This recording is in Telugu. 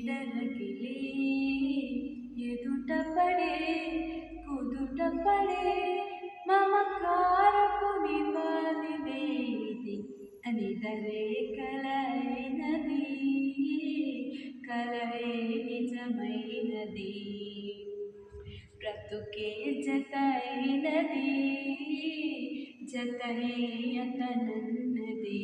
ఎదరగిలే ఎదుట పడే కుదుట పడే మమకారపు నివాళిదేది అనిదరే కలైనది కలయే నిజమైనది బ్రతుకే జతైనది జతయే అతనన్నది